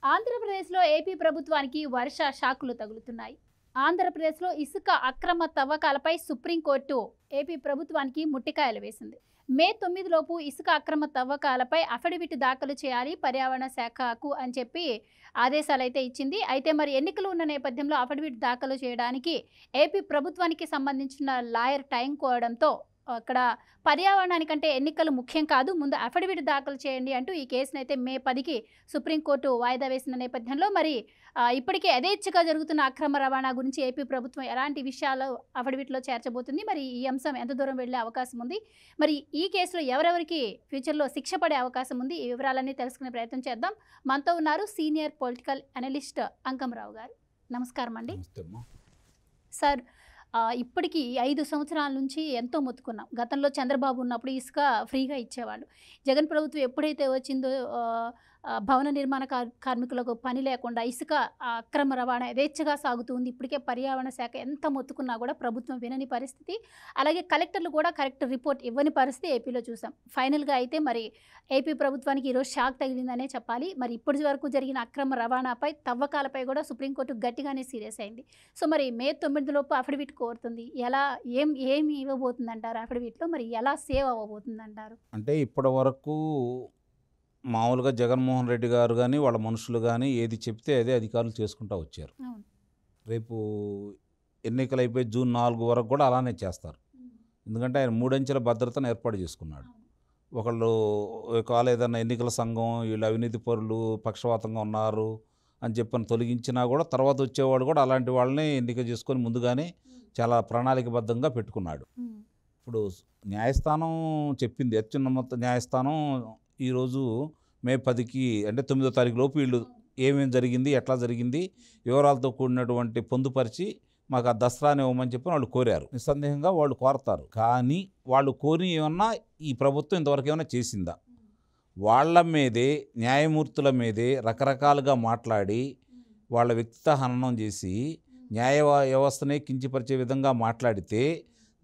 ఆంధ్రప్రదేశ్లో ఏపీ ప్రభుత్వానికి వర్ష షాకులు తగులుతున్నాయి. ఆంధ్రప్రదేశ్లో ఇసుక అక్రమ తవ్వకాలపై సుప్రీంకోర్టు ఏపీ ప్రభుత్వానికి ముట్టికాయలు వేసింది. మే 9 లోపు ఇసుక అక్రమ తవ్వకాలపై అఫిడవిట్ దాఖలు చేయాలి పర్యావరణ శాఖకు అని చెప్పి ఆదేశాలు అయితే ఇచ్చింది. అయితే మరి ఎన్నికలు ఉన్న నేపథ్యంలో అఫిడవిట్ దాఖలు చేయడానికి ఏపీ ప్రభుత్వానికి సంబంధించిన లాయర్ టైం కోవడంతో అక్కడ పర్యావరణానికంటే ఎన్నికలు ముఖ్యం కాదు, ముందు అఫిడవిట్ దాఖలు చేయండి అంటూ ఈ కేసును అయితే మే 10కి సుప్రీంకోర్టు వాయిదా వేసిన నేపథ్యంలో మరి ఇప్పటికే యథేచ్ఛగా జరుగుతున్న అక్రమ రవాణా గురించి ఏపీ ప్రభుత్వం ఎలాంటి విషయాలు అఫిడవిట్లో చేర్చబోతుంది, మరి ఈ అంశం ఎంత దూరం వెళ్ళే అవకాశం ఉంది, మరి ఈ కేసులో ఎవరెవరికి ఫ్యూచర్లో శిక్ష పడే అవకాశం ఉంది, ఈ వివరాలన్నీ తెలుసుకునే ప్రయత్నం చేద్దాం. మనతో ఉన్నారు సీనియర్ పొలిటికల్ అనలిస్ట్ అంకమరావు గారు. నమస్కారం అండి సార్. ఇప్పటికీ 5 సంవత్సరాల నుంచి ఎంతో మొత్తుకున్నాం. గతంలో చంద్రబాబు ఉన్నప్పుడు ఇసుక ఫ్రీగా ఇచ్చేవాళ్ళు. జగన్ ప్రభుత్వం ఎప్పుడైతే వచ్చిందో భవన నిర్మాణ కార్మికులకు పని లేకుండా ఇసుక అక్రమ రవాణా యథేచ్ఛగా సాగుతుంది. ఇప్పటికే పర్యావరణ శాఖ ఎంత మొత్తుకున్నా కూడా ప్రభుత్వం వినని పరిస్థితి, అలాగే కలెక్టర్లు కూడా కరెక్ట్ రిపోర్ట్ ఇవ్వని పరిస్థితి ఏపీలో చూసాం. ఫైనల్గా అయితే మరి ఏపీ ప్రభుత్వానికి ఈరోజు షాక్ తగిలిందనే చెప్పాలి. మరి ఇప్పటి వరకు జరిగిన అక్రమ రవాణాపై తవ్వకాలపై కూడా సుప్రీంకోర్టు గట్టిగానే సీరియస్ అయింది. సో మరి మే 9 లోపు అఫిడవిట్ కోరుతుంది. ఎలా ఏమి ఇవ్వబోతుంది అంటారు అఫిడవిట్లో, మరి ఎలా సేవ్ అవ్వబోతుంది అంటారు? అంటే ఇప్పటి వరకు మామూలుగా జగన్మోహన్ రెడ్డి గారు కానీ వాళ్ళ మనుషులు కానీ ఏది చెప్తే అదే అధికారులు చేసుకుంటూ వచ్చారు. రేపు ఎన్నికలు అయిపోయి జూన్ 4 వరకు కూడా అలానే చేస్తారు. ఎందుకంటే ఆయన 3 అంచెల భద్రతను ఏర్పాటు చేసుకున్నాడు. ఒకళ్ళు ఒకవేళ ఏదైనా ఎన్నికల సంఘం వీళ్ళు అవినీతి పరులు పక్షవాతంగా ఉన్నారు అని చెప్పని తొలగించినా కూడా తర్వాత వచ్చేవాడు కూడా అలాంటి వాళ్ళని ఎన్నిక చేసుకొని ముందుగానే చాలా ప్రణాళికబద్ధంగా పెట్టుకున్నాడు. ఇప్పుడు న్యాయస్థానం చెప్పింది, అత్యున్నత న్యాయస్థానం ఈరోజు మే 10కి అంటే 9వ తారీఖు లోపు వీళ్ళు ఏమేమి జరిగింది, ఎట్లా జరిగింది వివరాలతో కూడినటువంటి పొందుపరిచి మాకు ఆ దసరాని ఇవ్వమని చెప్పి వాళ్ళు కోరారు. నిస్సందేహంగా వాళ్ళు కోరతారు. కానీ వాళ్ళు కోరి ఏమన్నా ఈ ప్రభుత్వం ఇంతవరకు ఏమైనా చేసిందా? వాళ్ళ మీదే న్యాయమూర్తుల మీదే రకరకాలుగా మాట్లాడి వాళ్ళ వ్యక్తిత్వ హననం చేసి న్యాయ వ్యవస్థనే కించపరిచే విధంగా మాట్లాడితే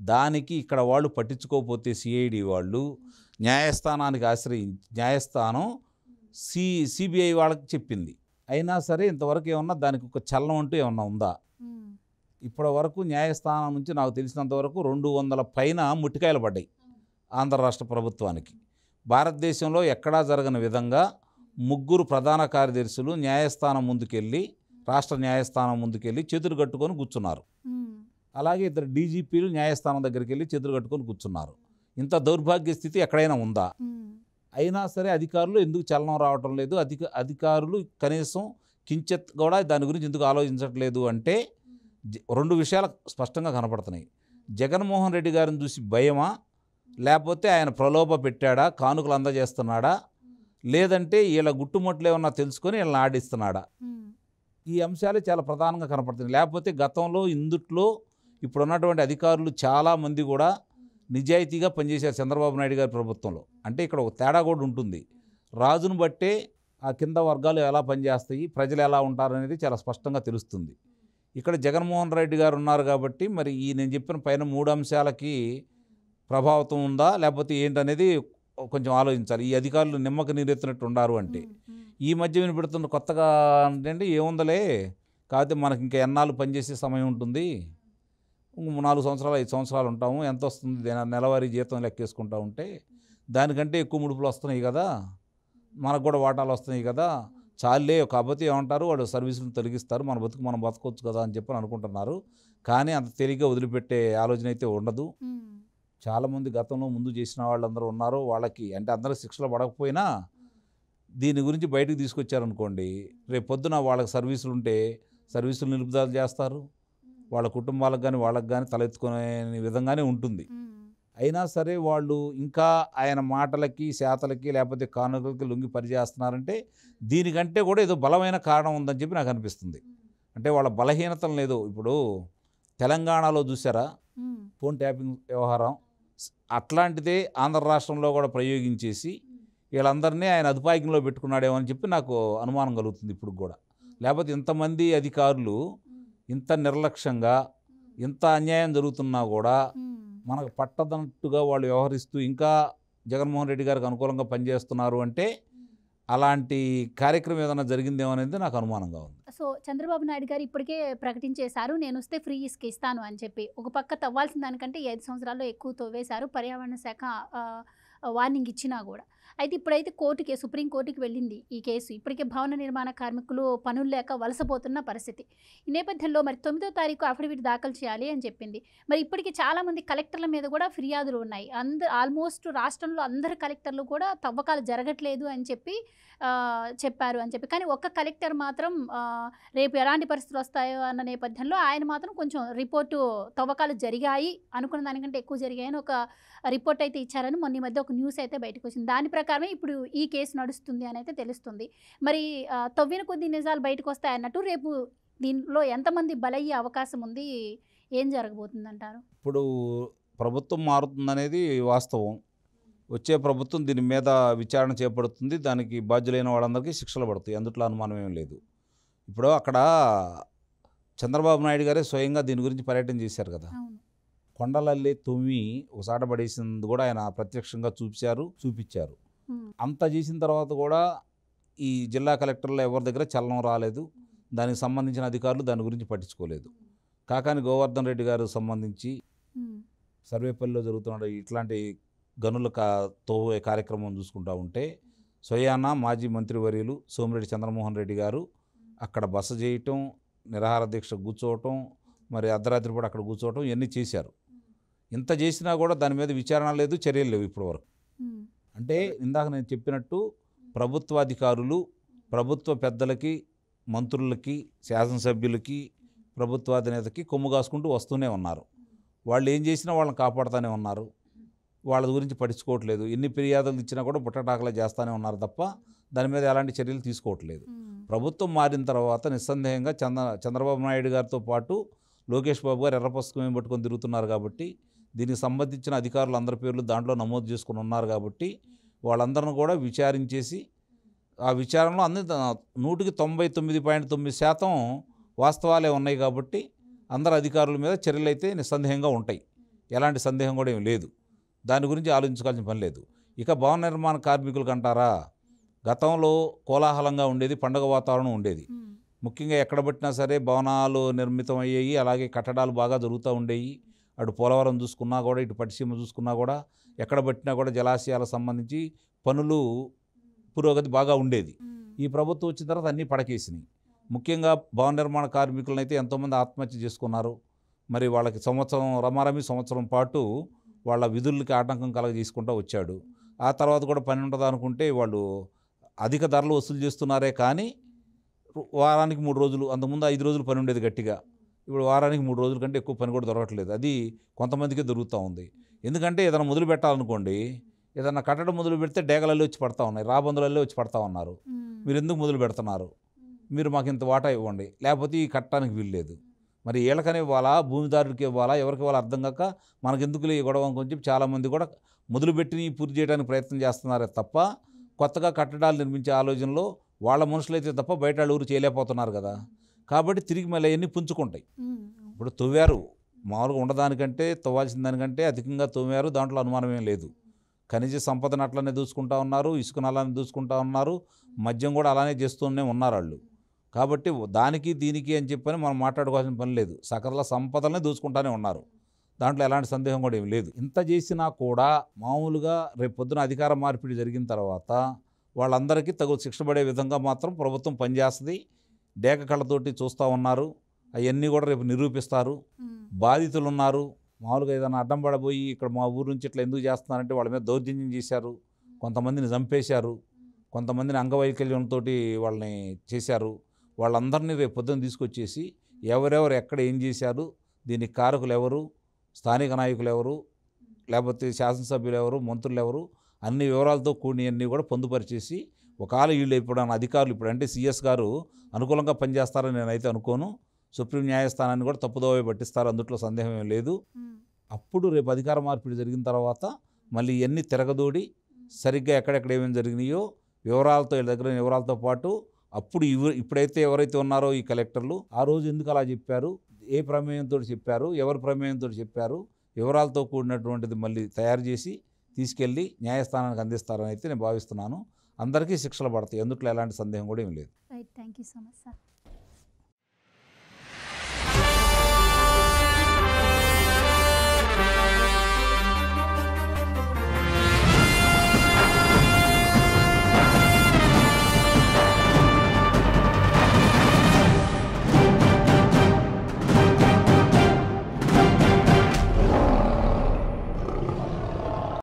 దానికి ఇక్కడ వాళ్ళు పట్టించుకోకపోతే సిఐడి వాళ్ళు న్యాయస్థానానికి న్యాయస్థానం సిబిఐ వాళ్ళకి చెప్పింది. అయినా సరే ఇంతవరకు ఏమన్నా దానికి ఒక చలనం అంటూ ఏమన్నా ఉందా? ఇప్పటి వరకు న్యాయస్థానం నుంచి నాకు తెలిసినంతవరకు 200 పైన ముట్టికాయలు పడ్డాయి ఆంధ్ర రాష్ట్ర ప్రభుత్వానికి. భారతదేశంలో ఎక్కడా జరగని విధంగా 3 ప్రధాన కార్యదర్శులు న్యాయస్థానం ముందుకెళ్ళి రాష్ట్ర న్యాయస్థానం ముందుకెళ్ళి చేతులు కట్టుకొని కూర్చున్నారు. అలాగే 2 డీజీపీలు న్యాయస్థానం దగ్గరికి వెళ్ళి చేతులు కట్టుకొని కూర్చున్నారు. ఇంత దౌర్భాగ్య స్థితి ఎక్కడైనా ఉందా? అయినా సరే అధికారులు ఎందుకు చలనం రావటం లేదు? అధికారులు కనీసం కించెత్ కూడా దాని గురించి ఎందుకు ఆలోచించట్లేదు అంటే 2 విషయాలు స్పష్టంగా కనపడుతున్నాయి. జగన్మోహన్ రెడ్డి గారిని చూసి భయమా, లేకపోతే ఆయన ప్రలోభ పెట్టాడా, కానుకలు అందజేస్తున్నాడా, లేదంటే వీళ్ళ గుట్టుముట్లు ఏమన్నా తెలుసుకొని వీళ్ళని ఆడిస్తున్నాడా? ఈ అంశాలే చాలా ప్రధానంగా కనపడుతున్నాయి. లేకపోతే గతంలో ఇందుట్లో ఇప్పుడున్నటువంటి అధికారులు చాలామంది కూడా నిజాయితీగా పనిచేశారు చంద్రబాబు నాయుడు గారి ప్రభుత్వంలో. అంటే ఇక్కడ ఒక తేడా కూడా ఉంటుంది. రాజును బట్టే ఆ కింద వర్గాలు ఎలా పనిచేస్తాయి, ప్రజలు ఎలా ఉంటారనేది చాలా స్పష్టంగా తెలుస్తుంది. ఇక్కడ జగన్మోహన్ రెడ్డి గారు ఉన్నారు కాబట్టి మరి ఈ నేను చెప్పిన పైన 3 అంశాలకి ప్రభావితం ఉందా లేకపోతే ఏంటనేది కొంచెం ఆలోచించాలి. ఈ అధికారులు నిమ్మక నీరెత్తినట్టు ఉన్నారు అంటే. ఈ మధ్య వినపెడుతున్న కొత్తగా అంటే ఏముందలే, కాకపోతే మనకి ఇంకా ఎన్నాళ్ళు పనిచేసే సమయం ఉంటుంది, 4 సంవత్సరాలు 5 సంవత్సరాలు ఉంటాము, ఎంత వస్తుంది నెలవారీ జీతం లెక్కేసుకుంటా ఉంటే దానికంటే ఎక్కువ ముడుపులు వస్తున్నాయి కదా, మనకు కూడా వాటాలు వస్తున్నాయి కదా, చాలే. కాకపోతే ఏమంటారు, వాడు సర్వీసులను తొలగిస్తారు, మన బతుకు మనం బతకొచ్చు కదా అని చెప్పని అనుకుంటున్నారు. కానీ అంత తేలిగ్గా వదిలిపెట్టే ఆలోచన అయితే ఉండదు. చాలామంది గతంలో ముందు చేసిన వాళ్ళందరూ ఉన్నారు. వాళ్ళకి అంటే అందరూ శిక్షలు పడకపోయినా దీని గురించి బయటకు తీసుకొచ్చారనుకోండి, రేపు పొద్దున వాళ్ళకి సర్వీసులు ఉంటే సర్వీసులు నిలుపుదల చేస్తారు. వాళ్ళ కుటుంబాలకు కానీ వాళ్ళకి కానీ తలెత్తుకునే విధంగానే ఉంటుంది. అయినా సరే వాళ్ళు ఇంకా ఆయన మాటలకి శాతలకి లేకపోతే కానుకలకి లొంగి పనిచేస్తున్నారంటే దీనికంటే కూడా ఏదో బలమైన కారణం ఉందని చెప్పి నాకు అనిపిస్తుంది. అంటే వాళ్ళ బలహీనతలు లేదు. ఇప్పుడు తెలంగాణలో చూసారా ఫోన్ ట్యాపింగ్ వ్యవహారం, అట్లాంటిదే ఆంధ్ర రాష్ట్రంలో కూడా ప్రయోగించేసి వీళ్ళందరినీ ఆయన అదుపాయంలో పెట్టుకున్నాడేమో అని చెప్పి నాకు అనుమానం కలుగుతుంది ఇప్పుడు కూడా. లేకపోతే ఇంతమంది అధికారులు ఇంత నిర్లక్ష్యంగా ఇంత అన్యాయం జరుగుతున్నా కూడా మనకు పట్టదన్నట్టుగా వాళ్ళు వ్యవహరిస్తూ ఇంకా జగన్మోహన్ రెడ్డి గారికి అనుకూలంగా పనిచేస్తున్నారు అంటే అలాంటి కార్యక్రమం ఏదైనా జరిగిందేమో అనేది నాకు అనుమానంగా ఉంది. సో చంద్రబాబు నాయుడు గారు ఇప్పటికే ప్రకటించేశారు, నేను వస్తే ఫ్రీ ఇసుక ఇస్తాను అని చెప్పి. ఒక పక్క తవ్వాల్సిన దానికంటే 5 సంవత్సరాల్లో ఎక్కువ తవ్వేశారు, పర్యావరణ శాఖ వార్నింగ్ ఇచ్చినా కూడా. అయితే ఇప్పుడైతే సుప్రీం కోర్టుకి వెళ్ళింది ఈ కేసు. ఇప్పటికే భవన నిర్మాణ కార్మికులు పనులు లేక వలసపోతున్న పరిస్థితి. ఈ నేపథ్యంలో మరి 9వ తారీఖు అఫిడవిట్ దాఖలు చేయాలి అని చెప్పింది. మరి ఇప్పటికి చాలామంది కలెక్టర్ల మీద కూడా ఫిర్యాదులు ఉన్నాయి. ఆల్మోస్ట్ రాష్ట్రంలో అందరు కలెక్టర్లు కూడా తవ్వకాలు జరగట్లేదు అని చెప్పి చెప్పారు అని చెప్పి. కానీ ఒక్క కలెక్టర్ మాత్రం రేపు ఎలాంటి పరిస్థితులు వస్తాయో అన్న నేపథ్యంలో ఆయన మాత్రం కొంచెం రిపోర్టు తవ్వకాలు జరిగాయి, అనుకున్న దానికంటే ఎక్కువ జరిగాయని ఒక రిపోర్ట్ అయితే ఇచ్చారని మొన్న ఈ మధ్య ఒక న్యూస్ అయితే బయటకు వచ్చింది. దాని ప్రకారమే ఇప్పుడు ఈ కేసు నడుస్తుంది అని అయితే తెలుస్తుంది. మరి తవ్విన కొద్ది నిజాలు బయటకు వస్తాయన్నట్టు రేపు దీనిలో ఎంతమంది బలయ్యే అవకాశం ఉంది, ఏం జరగబోతుంది అంటారు? ఇప్పుడు ప్రభుత్వం మారుతుందనేది వాస్తవం. వచ్చే ప్రభుత్వం దీని మీద విచారణ చేపడుతుంది, దానికి బాధ్యులైన వాళ్ళందరికీ శిక్షలు పడతాయి, అందుట్లో అనుమానం ఏం లేదు. ఇప్పుడు అక్కడ చంద్రబాబు నాయుడు గారే స్వయంగా దీని గురించి పర్యటన చేశారు కదా. కొండలల్లి తుమ్మి ఒకసాట పడేసింది కూడా ఆయన ప్రత్యక్షంగా చూపించారు. అంత చేసిన తర్వాత కూడా ఈ జిల్లా కలెక్టర్లు ఎవరి దగ్గర చలనం రాలేదు, దానికి సంబంధించిన అధికారులు దాని గురించి పట్టించుకోలేదు. కాకాని గోవర్ధన్ రెడ్డి గారు సంబంధించి సర్వేపల్లిలో జరుగుతున్న ఇట్లాంటి గనుల తోవే కార్యక్రమం చూసుకుంటూ ఉంటే స్వయానా మాజీ మంత్రివర్యులు సోమిరెడ్డి చంద్రమోహన్ రెడ్డి గారు అక్కడ బస చేయటం, నిరాహార దీక్ష కూర్చోవటం, మరి అర్ధరాత్రి కూడా అక్కడ కూర్చోవటం ఇవన్నీ చేశారు. ఇంత చేసినా కూడా దాని మీద విచారణ లేదు, చర్యలు లేవు ఇప్పటివరకు. అంటే ఇందాక నేను చెప్పినట్టు ప్రభుత్వాధికారులు ప్రభుత్వ పెద్దలకి, మంత్రులకి, శాసనసభ్యులకి, ప్రభుత్వాధినేతకి కొమ్ము కాసుకుంటూ వస్తూనే ఉన్నారు. వాళ్ళు ఏం చేసినా వాళ్ళని కాపాడుతూనే ఉన్నారు, వాళ్ళ గురించి పట్టించుకోవట్లేదు. ఎన్ని ఫిర్యాదులు ఇచ్చినా కూడా బుట్టటాకలా చేస్తూనే ఉన్నారు తప్ప దాని మీద ఎలాంటి చర్యలు తీసుకోవట్లేదు. ప్రభుత్వం మారిన తర్వాత నిస్సందేహంగా చంద్రబాబు నాయుడు గారితో పాటు లోకేష్ బాబు గారు ఎర్ర పుస్తకం పట్టుకొని తిరుగుతున్నారు కాబట్టి, దీనికి సంబంధించిన అధికారులు అందరి పేర్లు దాంట్లో నమోదు చేసుకుని ఉన్నారు కాబట్టి వాళ్ళందరిని కూడా విచారించేసి ఆ విచారణలో 100కి 99.9% వాస్తవాలే ఉన్నాయి కాబట్టి అందరు అధికారుల మీద చర్యలు అయితే నిస్సందేహంగా ఉంటాయి, ఎలాంటి సందేహం కూడా ఏం లేదు. దాని గురించి ఆలోచించాల్సిన పని లేదు. ఇక భవన నిర్మాణ కార్మికులకు అంటారా, గతంలో కోలాహలంగా ఉండేది, పండుగ వాతావరణం ఉండేది. ముఖ్యంగా ఎక్కడ పట్టినా సరే భవనాలు నిర్మితం అయ్యాయి, అలాగే కట్టడాలు బాగా జరుగుతూ ఉండేవి. అటు పోలవరం చూసుకున్నా కూడా, ఇటు పట్టిసీమ చూసుకున్నా కూడా, ఎక్కడ పట్టినా కూడా జలాశయాలకు సంబంధించి పనులు పురోగతి బాగా ఉండేది. ఈ ప్రభుత్వం వచ్చిన తర్వాత అన్నీ పడకేసినాయి. ముఖ్యంగా భవన నిర్మాణ కార్మికులను అయితే ఎంతోమంది ఆత్మహత్య చేసుకున్నారు. మరి వాళ్ళకి సంవత్సరం పాటు వాళ్ళ విధులకి ఆటంకం కలగజేసుకుంటూ వచ్చాడు. ఆ తర్వాత కూడా పని ఉంటుంది అనుకుంటే వాళ్ళు అధిక ధరలు వసూలు చేస్తున్నారే కానీ వారానికి 3 రోజులు, అంతకుముందు 5 రోజులు పని ఉండేది గట్టిగా, ఇప్పుడు వారానికి 3 రోజుల కంటే ఎక్కువ పని కూడా దొరకట్లేదు. అది కొంతమందికే దొరుకుతూ ఉంది. ఎందుకంటే ఏదైనా మొదలు పెట్టాలనుకోండి, ఏదైనా కట్టడం మొదలు పెడితే డేగలల్లో వచ్చి పడతా ఉన్నాయి, రాబందులలో వచ్చి పడతా ఉన్నారు. మీరు ఎందుకు మొదలు పెడుతున్నారు, మీరు మాకు ఇంత వాటా ఇవ్వండి, లేకపోతే ఈ కట్టడానికి వీల్లేదు. మరి వీళ్ళకనే ఇవ్వాలా, భూమిదారుడికి ఇవ్వాలా, ఎవరికి ఇవ్వాలా అర్థం కాక మనకెందుకు ఈ గొడవ అని చెప్పి చాలామంది కూడా మొదలుపెట్టి పూర్తి చేయడానికి ప్రయత్నం చేస్తున్నారే తప్ప కొత్తగా కట్టడాలు నిర్మించే ఆలోచనలో వాళ్ళ మనుషులైతే తప్ప బయట వాళ్ళు ఊరు చేయలేకపోతున్నారు కదా. కాబట్టి తిరిగి మళ్ళీ అవన్నీ పుంజుకుంటాయి. ఇప్పుడు తవ్వారు, మామూలుగా ఉండదానికంటే తవ్వాల్సిన దానికంటే అధికంగా తవ్వారు, దాంట్లో అనుమానం ఏం లేదు. ఖనిజ సంపదను అట్లనే దూసుకుంటా ఉన్నారు, ఇసుకను అలానే దూసుకుంటా ఉన్నారు, మద్యం కూడా అలానే చేస్తూనే ఉన్నారు వాళ్ళు. కాబట్టి దానికి దీనికి అని చెప్పని మనం మాట్లాడుకోవాల్సిన పని లేదు, సకల సంపదలనే దూసుకుంటానే ఉన్నారు, దాంట్లో ఎలాంటి సందేహం కూడా ఏం లేదు. ఇంత చేసినా కూడా మామూలుగా రేపు పొద్దున అధికార మార్పిడి జరిగిన తర్వాత వాళ్ళందరికీ తగు శిక్ష పడే విధంగా మాత్రం ప్రభుత్వం పనిచేస్తుంది. డేక కళ్ళతోటి చూస్తూ ఉన్నారు, అవన్నీ కూడా రేపు నిరూపిస్తారు. బాధితులు ఉన్నారు, మామూలుగా ఏదైనా అడ్డం పడబోయి ఇక్కడ మా ఊరు నుంచి ఇట్లా ఎందుకు చేస్తున్నారంటే వాళ్ళ మీద దౌర్జన్యం చేశారు, కొంతమందిని చంపేశారు, కొంతమందిని అంగవైకల్యంతో వాళ్ళని చేశారు. వాళ్ళందరినీ రేపు పొద్దున తీసుకొచ్చేసి ఎవరెవరు ఎక్కడ ఏం చేశారు, దీనికి కారకులు ఎవరు, స్థానిక నాయకులు ఎవరు, లేకపోతే శాసనసభ్యులు ఎవరు, మంత్రులు ఎవరు, అన్ని వివరాలతో కూడినవన్నీ కూడా పొందుపరిచేసి ఒకవేళ వీళ్ళు ఎప్పుడైనా అధికారులు ఇప్పుడు అంటే సీఎస్ గారు అనుకూలంగా పనిచేస్తారని నేనైతే అనుకోను. సుప్రీం న్యాయస్థానాన్ని కూడా తప్పుదోవ పట్టిస్తారు, అందుట్లో సందేహం ఏం లేదు. అప్పుడు రేపు అధికార మార్పిడి జరిగిన తర్వాత మళ్ళీ ఇవన్నీ తిరగదోడి సరిగ్గా ఎక్కడెక్కడ ఏమేమి జరిగినాయో వివరాలతో వీళ్ళ దగ్గర వివరాలతో పాటు అప్పుడు ఇప్పుడైతే ఎవరైతే ఉన్నారో ఈ కలెక్టర్లు ఆ రోజు ఎందుకు అలా చెప్పారు, ఏ ప్రమేయంతో చెప్పారు, ఎవరి ప్రమేయంతో చెప్పారు, వివరాలతో కూడినటువంటిది మళ్ళీ తయారు చేసి తీసుకెళ్ళి న్యాయస్థానానికి అందిస్తారని అయితే నేను భావిస్తున్నాను. అందరికీ శిక్షలు పడతాయి, ఎందుట్లో ఎలాంటి సందేహం కూడా ఏం లేదు. Right, thank you so much sir.